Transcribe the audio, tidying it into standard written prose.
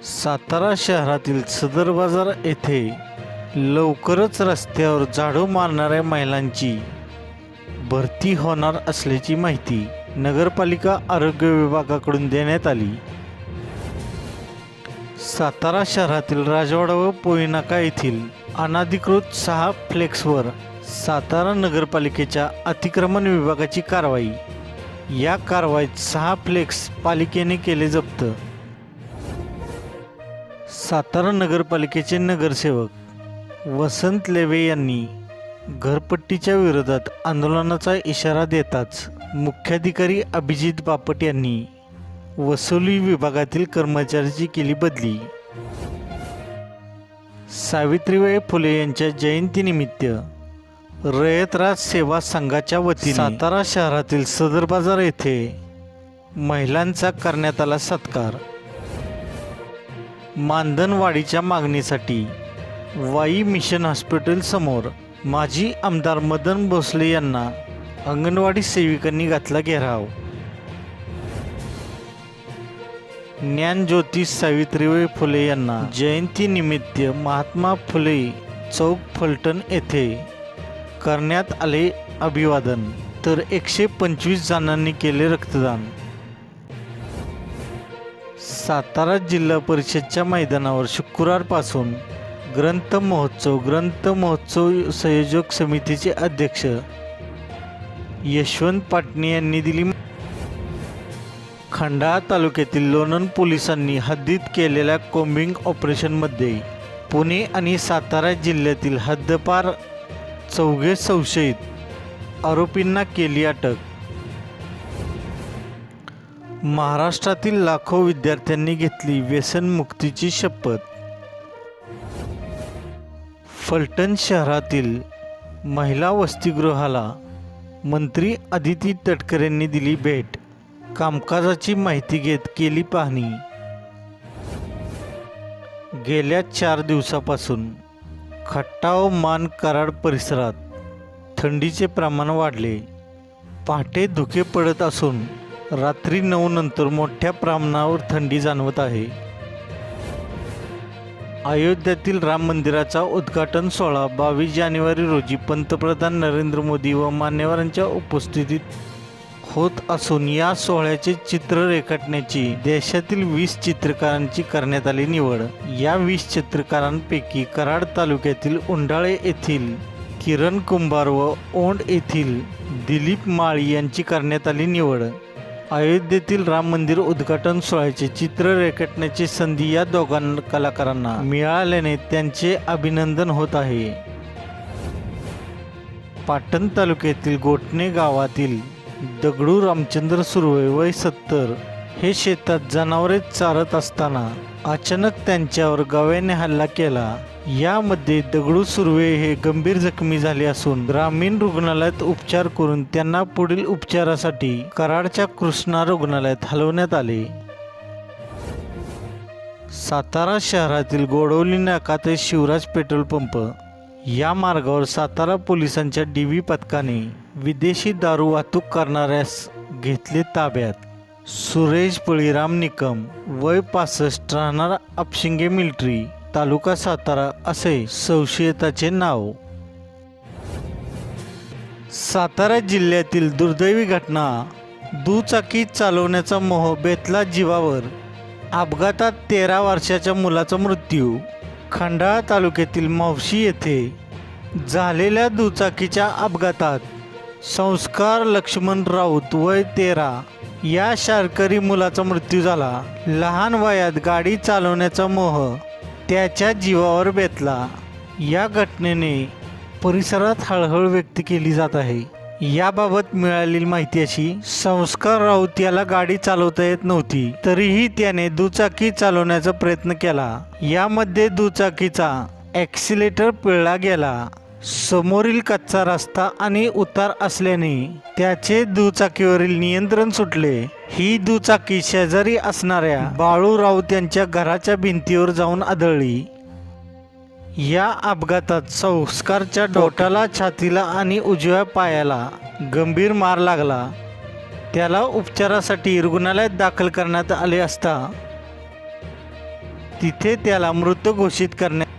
सातारा शहरातील सदर बाजार येथे लवकरच रस्त्यावर झाडू मारणाऱ्या महिलांची भरती होणार असल्याची माहिती नगरपालिका आरोग्य विभागाकडून देण्यात आली। सातारा शहरातील राजवाडा व पोईनाका येथील अनधिकृत 6 फ्लेक्सवर सातारा नगरपालिकेच्या अतिक्रमण विभागाची कारवाई। या कारवाईत 6 फ्लेक्स पालिकेने केले जप्त। सातारा नगरपालिकेचे नगरसेवक वसंत लेवे यांनी घरपट्टीच्या विरोधात आंदोलनाचा इशारा देताच मुख्याधिकारी अभिजित बापट यांनी वसुली विभागातील कर्मचाऱ्याची केली बदली। सावित्रीबाई फुले यांच्या जयंतीनिमित्त रयतराज सेवा संघाच्या वतीने सातारा शहरातील सदर बाजार येथे महिलांचा करण्यात आला सत्कार। मानधनवाढीच्या मागणीसाठी वाई मिशन हॉस्पिटल समोर माजी आमदार मदन भोसले यांना अंगणवाडी सेविकांनी घातला घेराव। ज्ञानज्योती सावित्रीबाई फुले यांना जयंतीनिमित्त महात्मा फुले चौक फलटण येथे करण्यात आले अभिवादन, तर 125 जणांनी केले रक्तदान। सातारा जिल्हा परिषदच्या मैदानावर शुक्रवारपासून ग्रंथ महोत्सव संयोजक समितीचे अध्यक्ष यशवंत पाटणे यांनी दिली। खंडाळा तालुक्यातील लोणंद पोलिसांनी हद्दीत केलेल्या कोम्बिंग ऑपरेशनमध्ये पुणे आणि सातारा जिल्ह्यातील हद्दपार 4 संशयित आरोपींना केली अटक। महाराष्ट्रातील लाखो विद्यार्थ्यांनी घेतली व्यसनमुक्तीची शपथ। फलटण शहरातील महिला वसतिगृहाला मंत्री अदिती तटकरेंनी दिली भेट। कामकाजाची माहिती घेत केली पाहणी। गेल्या 4 दिवसापासून खट्टा व मान कराड परिसरात थंडीचे प्रमाण वाढले। पहाटे धुके पडत असून रात्री 9 नंतर मोठ्या प्रमाणावर थंडी जाणवत आहे। अयोध्येतील राम मंदिराचा उद्घाटन सोहळा 22 जानेवारी रोजी पंतप्रधान नरेंद्र मोदी व मान्यवरांच्या उपस्थितीत होत असून या सोहळ्याचे चित्र रेखाटण्याची देशातील 20 चित्रकारांची करण्यात आली निवड। या 20 चित्रकारांपैकी कराड तालुक्यातील उंडाळे येथील किरण कुंभार व ओंड येथील दिलीप माळी यांची करण्यात आली निवड। अयोध्येतील राम मंदिर उद्घाटन सोहळ्याचे चित्र रेखाटण्याची संधी या दोघांना कलाकारांना मिळाल्याने त्यांचे अभिनंदन होत आहे। पाटण तालुक्यातील गोठणे गावातील दगडू रामचंद्र सुर्वे वय 70 हे शेतात जनावरे चारत असताना अचानक त्यांच्यावर गव्याने हल्ला केला। यामध्ये दगडू सुर्वे हे गंभीर जखमी झाले असून ग्रामीण रुग्णालयात उपचार करून त्यांना पुढील उपचारासाठी कराडच्या कृष्णा रुग्णालयात हलवण्यात आले। सातारा शहरातील गोडवली नाका ते शिवराज पेट्रोल पंप या मार्गावर सातारा पोलिसांच्या DV पथकाने विदेशी दारू वाहतूक करणाऱ्यास घेतले ताब्यात। सुरेश बळीराम निकम वय 65 राहणार अपशिंगे मिलिटरी तालुका सातारा असे संशयिताचे नाव। सातारा जिल्ह्यातील दुर्दैवी घटना, दुचाकी चालवण्याचा मोह बेतला जीवावर, अपघातात 13 वर्षाच्या मुलाचा मृत्यू। खंडाळा तालुक्यातील मावशी येथे झालेल्या दुचाकीच्या अपघातात संस्कार लक्ष्मण राऊत वय 13 या शाळकरी मुलाचा मृत्यू झाला। लहान वयात गाडी चालवण्याचा मोह त्याच्या जीवावर बेतला। या घटनेने परिसरात हळहळ व्यक्त केली जात आहे। याबाबत मिळालेली माहिती अशी, संस्कार राऊत याला गाडी चालवता येत नव्हती, तरीही त्याने दुचाकी चालवण्याचा प्रयत्न केला। यामध्ये दुचाकीचा ॲक्सिलेटर पिळला गेला। समोरील कच्चा रस्ता आणि उतार असल्याने त्याचे दुचाकीवरील नियंत्रण सुटले। ही दुचाकी शेजारी असणाऱ्या बाळू राऊत यांच्या घराच्या भिंतीवर जाऊन आदळली। या अपघातात संस्कारच्या डोक्याला, छातीला आणि उजव्या पायाला गंभीर मार लागला। त्याला उपचारासाठी रुग्णालयात दाखल करण्यात आले असता तिथे त्याला मृत घोषित करण्यात